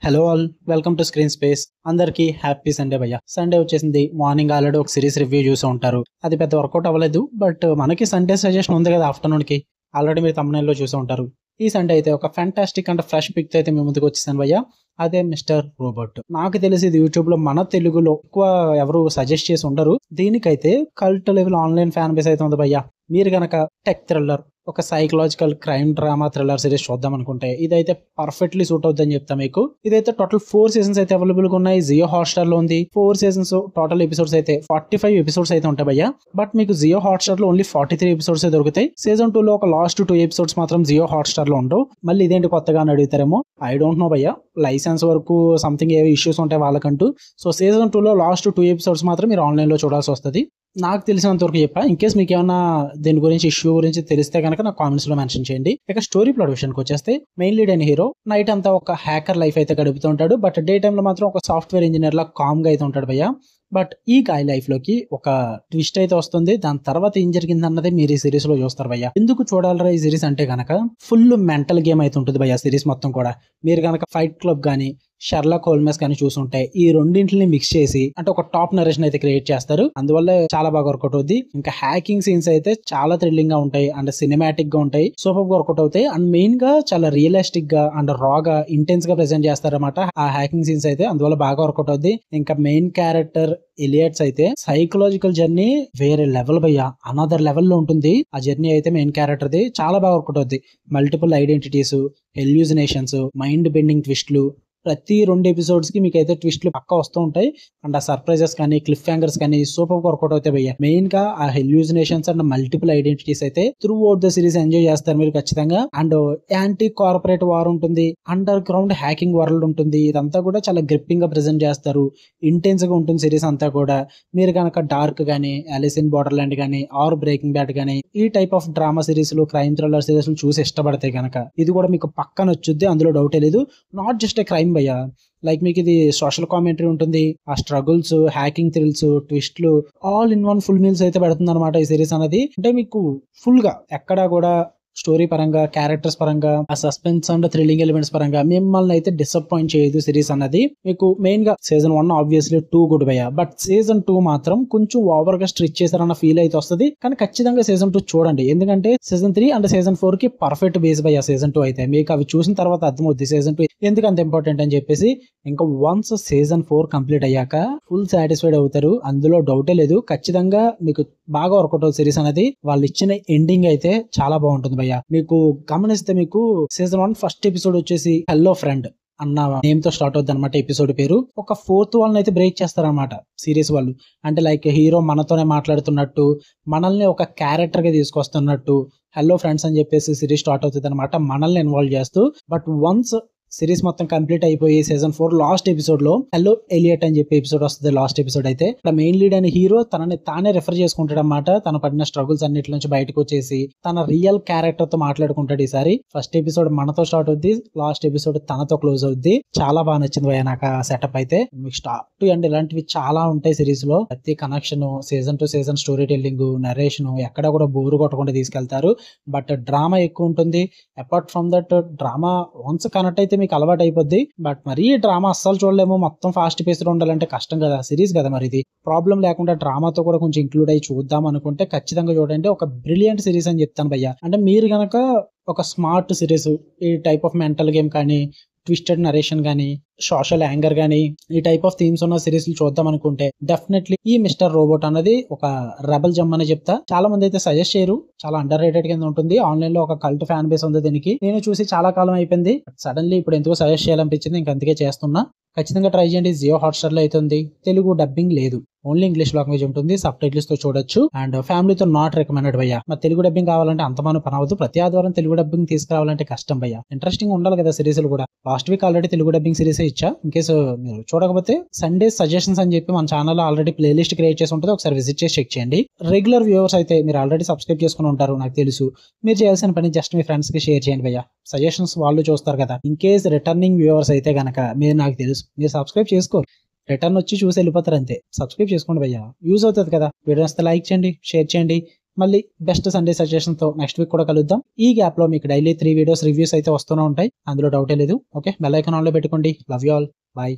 Hello all, welcome to screen space. అందరికి happy Sunday భయ్య. Sunday వచ్చేసింది. మార్నింగ్ ఆల్రెడీ ఒక సిరీస్ రివ్యూ చూసి ఉంటారు. అది పెద్ద వర్కౌట్ అవ్వలేదు, బట్ మనకి సండే సజెషన్ ఉంది కదా ఆఫ్టర్నూన్ కి. ఆల్రెడీ మీరు తమ్మునేల్లో చూసి ఉంటారు. ఈ సండే అయితే ఒక ఫ్యాంటాస్టిక్ అండ్ ఫ్రెష్ పిక్ అయితే మీ ముందుకు వచ్చేసాను భయ్య. అదే మిస్టర్ రోబోట్. నాకు తెలిసి ఇది యూట్యూబ్ లో మన తెలుగులో ఎక్కువ ఎవరు సజెస్ట్ చేసి ఉండరు. దీనికైతే cult level online fan base అయితే ఉంది భయ్య. మీరు గనక టెక్ థ్రిల్లర్, ఒక psychological crime drama thriller series చూద్దాం అనుకుంటే ఇదైతే పర్ఫెక్ట్లీ సూట్ అవుతుందని చెప్తా మీకు. ఇదైతే టోటల్ 4 సీజన్స్ అయితే అవైలబుల్ గా ఉన్నాయి. జియో హాట్స్టార్ లో ఉంది. 4 సీజన్స్ టోటల్ ఎపిసోడ్స్ అయితే 45 ఎపిసోడ్స్ అయితే ఉంటాయి భయ్య. బట్ మీకు జియో హాట్స్టార్ లో ఓన్లీ 43 ఎపిసోడ్స్ దొరుకుతాయి. సీజన్ 2 లో ఒక లాస్ట్ 2 ఎపిసోడ్స్ మాత్రం జియో హాట్స్టార్ లో ఉండవు. మళ్ళీ ఇదేంటి కొత్తగా అని అడుగుతారేమో. ఐ డోంట్ నో భయ్య, లైసెన్స్ వరకు సంథింగ్ ఏవో ఇష్యూస్ ఉంటాయి వాళ్ళకంటూ. సో సీజన్ 2 లో లాస్ట్ 2 ఎపిసోడ్స్ మాత్రం మీరు ఆన్లైన్ లో చూడాల్సి వస్తుంది. నాకు తెలిసినంత వరకు చెప్పా. ఇన్ కేస్ మీకు ఏమన్నా దీని గురించి ఇష్యూ గురించి తెలిస్తే కనుక నాకు కామెంట్స్ లో మెన్షన్ చేయండి. ఇక స్టోరీ ప్లాట్ విషయానికి వచ్చేస్తే మెయిన్ లీడ్ అయిన హీరో నైట్ అంతా ఒక హ్యాకర్ లైఫ్ అయితే గడుపుతూ ఉంటాడు. బట్ డే టైమ్ లో మాత్రం ఒక సాఫ్ట్వేర్ ఇంజనీర్ లా కామ్ గా అయితే ఉంటాడు భయ్య. బట్ ఈ గాయ లైఫ్ లోకి ఒక ట్విస్ట్ అయితే వస్తుంది. దాని తర్వాత ఏం జరిగింది అన్నది మీరు ఈ సిరీస్ లో చూస్తారు భయ్య. ఎందుకు చూడాలరా ఈ సిరీస్ అంటే గనక ఫుల్ మెంటల్ గేమ్ అయితే ఉంటుంది భయ్య సిరీస్ మొత్తం కూడా. మీరు గనక ఫైట్ క్లబ్ గానీ షెర్లాక్ హోల్మెస్ కానీ చూసుంటే ఈ రెండింటిని మిక్స్ చేసి అంటే ఒక టాప్ నరేషన్ అయితే క్రియేట్ చేస్తారు. అందువల్ల చాలా బాగా వర్కౌట్ అవుద్ది. ఇంకా హ్యాకింగ్ సీన్స్ అయితే చాలా థ్రిల్లింగ్ గా ఉంటాయి అండ్ సినిమాటిక్ గా ఉంటాయి. సూపర్ గా వర్కౌట్ అవుతాయి అండ్ మెయిన్ గా చాలా రియలిస్టిక్ గా అండ్ రాగా ఇంటెన్స్ గా ప్రెజెంట్ చేస్తారన్నమాట ఆ హ్యాకింగ్ సీన్స్ అయితే. అందువల్ల బాగా వర్కౌట్ అవుద్ది. ఇంకా మెయిన్ క్యారెక్టర్ ఎలియట్స్ అయితే సైకలాజికల్ జర్నీ వేరే లెవెల్ భయ్య. అనదర్ లెవెల్ లో ఉంటుంది ఆ జర్నీ అయితే. మెయిన్ క్యారెక్టర్ ది చాలా బాగా వర్కౌట్ అవుద్ది. మల్టిపుల్ ఐడెంటిటీస్, హెల్యూజినేషన్స్, మైండ్ బెండింగ్ ట్విస్ట్లు, ప్రతి 2 ఎపిసోడ్స్ కి మీకు అయితే ట్విస్ట్లు పక్కా వస్తూ ఉంటాయి. అండ్ ఆ సర్ప్రైజెస్ కానీ క్లిఫ్ హ్యాంగర్స్ కానీ సూపర్ వర్కౌట్ అవుతాయి భయ్య. మెయిన్ గా ఆ హెల్యూజినేషన్స్ అండ్ మల్టిపుల్ ఐడెంటిటీస్ అయితే through out the series enjoy చేస్తారు మీరు ఖచ్చితంగా. అండ్ యాంటీ కార్పొరేట్ వార్ ఉంటుంది, అండర్ గ్రౌండ్ హ్యాకింగ్ వరల్డ్ ఉంటుంది. ఇదంతా కూడా చాలా గ్రిప్పింగ్ గా ప్రెజెంట్ చేస్తారు. ఇంటెన్స్ గా ఉంటుంది సిరీస్ అంతా కూడా. మీరు కనుక డార్క్ గానీ, అలిస్ ఇన్ బోర్డర్ ల్యాండ్ గానీ, ఆర్ బ్రేకింగ్ బ్యాడ్ గానీ ఈ టైప్ ఆఫ్ డ్రామా సిరీస్ లు, క్రైమ్ థ్రిల్లర్ సిరీస్ చూసి ఇష్టపడితే కనుక ఇది కూడా మీకు పక్కన వచ్చుద్ది. అందులో డౌటే లేదు. నాట్ జస్ట్ ఏ క్రైమ్ భయ్య, లైక్ మీకు ఇది సోషల్ కామెంటరీ ఉంటుంది. ఆ స్ట్రగుల్స్, హ్యాకింగ్ థ్రిల్స్, ట్విస్ట్లు all in one full meals అయితే పెడుతుంది అనమాట ఈ సిరీస్ అనేది. అంటే మీకు ఫుల్ గా ఎక్కడా కూడా స్టోరీ పరంగా, క్యారెక్టర్స్ పరంగా, ఆ సస్పెన్స్ అండ్ థ్రిల్లింగ్ ఎలిమెంట్స్ పరంగా మిమ్మల్ని అయితే డిసప్పాయింట్ చేయదు సిరీస్ అన్నది. మీకు మెయిన్ గా సీజన్ 1 ఆబ్వియస్లీ 2 గుడ్ భయ్య. బట్ సీజన్ 2 మాత్రం కొంచెం ఓవర్ గా స్ట్రిచ్ చేశారన్న ఫీల్ అయితే వస్తుంది. కానీ ఖచ్చితంగా సీజన్ 2 చూడండి. ఎందుకంటే సీజన్ 3 అండ్ సీజన్ 4 కి పర్ఫెక్ట్ బేస్ భయ్య సీజన్ 2 అయితే. మీకు అవి చూసిన తర్వాత అర్థమవుద్ది సీజన్ 2 ఎందుకు అంత ఇంపార్టెంట్ అని చెప్పేసి. ఇంకా వన్స్ సీజన్ 4 కంప్లీట్ అయ్యాక ఫుల్ సాటిస్ఫైడ్ అవుతారు. అందులో డౌటే లేదు. ఖచ్చితంగా మీకు బాగా వర్కౌట్ అవుతుంది సిరీస్ అనేది. వాళ్ళు ఇచ్చిన ఎండింగ్ అయితే చాలా బాగుంటుంది భయ్య. మీకు గమనిస్తే మీకు సీజన్ 1 ఫస్ట్ ఎపిసోడ్ వచ్చేసి హెల్లో ఫ్రెండ్ అన్న నేమ్ తో స్టార్ట్ అవుతుంది అనమాట ఎపిసోడ్ పేరు. ఒక 4th వాళ్ళని అయితే బ్రేక్ చేస్తారనమాట సిరీస్ వాళ్ళు. అంటే లైక్ హీరో మనతోనే మాట్లాడుతున్నట్టు, మనల్ని ఒక క్యారెక్టర్ గా తీసుకొస్తున్నట్టు హెల్లో ఫ్రెండ్స్ అని చెప్పేసి సిరీస్ స్టార్ట్ అవుతుంది అనమాట, మనల్ని ఇన్వాల్వ్ చేస్తూ. బట్ వన్స్ సిరీస్ మొత్తం కంప్లీట్ అయిపోయి సీజన్ 4 లాస్ట్ ఎపిసోడ్ లో హెల్లో ఎలియట్ అని చెప్పి ఎపిసోడ్ వస్తుంది. లాస్ట్ ఎపిసోడ్ అయితే మెయిన్ లీడ్ అయిన హీరో తనని తానే రెఫర్ చేసుకుంటాడు అన్నమాట. తన పడిన స్ట్రగుల్స్ అన్నిటి నుంచి బయటకు వచ్చేసి తన రియల్ క్యారెక్టర్ తో మాట్లాడుకుంటాడు. ఈసారి ఫస్ట్ ఎపిసోడ్ మనతో స్టార్ట్ అవుద్ది, లాస్ట్ ఎపిసోడ్ తనతో క్లోజ్ అవుద్ది. చాలా బాగా నచ్చింది భయ్య నాకు ఆ సెటప్ అయితే. మీకు స్టార్ట్ టు ఎండ్ ఇలాంటివి చాలా ఉంటాయి సిరీస్ లో. ప్రతి connection, season to season story telling, narration ఎక్కడ కూడా బోరు కొట్టకుండా తీసుకెళ్తారు. బట్ డ్రామా ఎక్కువ ఉంటుంది. Apart from that drama once connect అయితే మీకు అలవాటు అయిపోద్ది. బట్ మరీ డ్రామా అస్సలు చూడలేము, మొత్తం ఫాస్ట్ పేస్ లో ఉండాలంటే కష్టం కదా. సిరీస్ కదా మరి ఇది. ప్రాబ్లం లేకుండా డ్రామాతో కూడా కొంచెం ఇంక్లూడ్ అయ్యి చూద్దాం అనుకుంటే ఖచ్చితంగా చూడండి. ఒక బ్రిలియంట్ సిరీస్ అని చెప్తాను భయ్య. అంటే మీరు గనక ఒక స్మార్ట్ సిరీస్, ఈ టైప్ ఆఫ్ మెంటల్ గేమ్ కానీ, ట్విస్టెడ్ నరేషన్ గానీ, సోషల్ యాంగర్ గానీ ఈ టైప్ ఆఫ్ థీమ్స్ ఉన్న సిరీస్ చూద్దాం అనుకుంటే డెఫినెట్లీ ఈ మిస్టర్ రోబోట్ అనేది ఒక రెబల్ జమ్ అని చెప్తా. చాలా మంది అయితే సజెస్ట్ చేయరు, చాలా అండర్ రేటెడ్ కింద ఉంటుంది. ఆన్లైన్ లో ఒక కల్ట్ ఫ్యాన్ బేస్ ఉంది దీనికి. నేను చూసి చాలా కాలం అయిపోయింది. సడన్లీ ఇప్పుడు ఎందుకో సజెస్ట్ చేయాలనిపించింది, ఇంక అందుకే చేస్తున్నా. ఖచ్చితంగా ట్రై చేయండి. జియో హాట్స్టార్ లో అయితే ఉంది. తెలుగు డబ్బింగ్ లేదు, ఓన్లీ ఇంగ్లీష్ లాంగ్వేజ్ ఉంటుంది. సబ్ టైటిల్స్ తో చూడొచ్చు. అండ్ ఫ్యామిలీతో నాట్ రికమెండెడ్ భయ్య. మరి తెలుగు డబ్బింగ్ కావాలంటే అంతమానం పని అవ్వదు. ప్రతి ఆదివారం తెలుగు డబ్బింగ్ తీసుకురావాలంటే కష్టం భయ్య. ఇంట్రెస్టింగ్ ఉండాలి కదా సిరీస్ కూడా. Last week already Telugu dubbing series ఇచ్చా. ఇన్ కేసు మీరు చూడకపోతే సండే సజెషన్స్ అని చెప్పి మన ఛానల్ ఆల్రెడీ ప్లేలిస్ట్ క్రియేట్ చేసి ఉంటుంది, ఒకసారి విజిట్ చేసి చెక్ చేయండి. రెగ్యులర్ వ్యూవర్స్ అయితే మీరు ఆల్రెడీ సబ్స్క్రైబ్ చేసుకుని ఉంటారు నాకు తెలుసు. మీరు చేయాల్సిన పని జస్ట్ మీ ఫ్రెండ్స్ కి షేర్ చేయండి భయ్య. సజెషన్స్ వాళ్ళు చూస్తారు కదా. ఇన్ కేస్ రిటర్నింగ్ వ్యూవర్స్ అయితే గనక మీరు నాకు తెలుసు మీరు సబ్స్క్రైబ్ చేసుకోరు, రిటర్న్ వచ్చి చూసి వెళ్ళిపోతారు అంతే. సబ్స్క్రైబ్ చేసుకోండి భయ్య, యూజ్ అవుతుంది కదా. వీడియోస్ లైక్ చేయండి, షేర్ చేయండి. మళ్ళీ బెస్ట్ సండే సజెషన్తో నెక్స్ట్ వీక్ కూడా కలుద్దాం. ఈ గ్యాప్ లో మీకు డైలీ 3 వీడియోస్ రివ్యూస్ అయితే వస్తూనే ఉంటాయి, అందులో డౌటే లేదు. ఓకే, బెల్ ఐకాన్ ఆన్లో పెట్టుకోండి. Love you all, bye.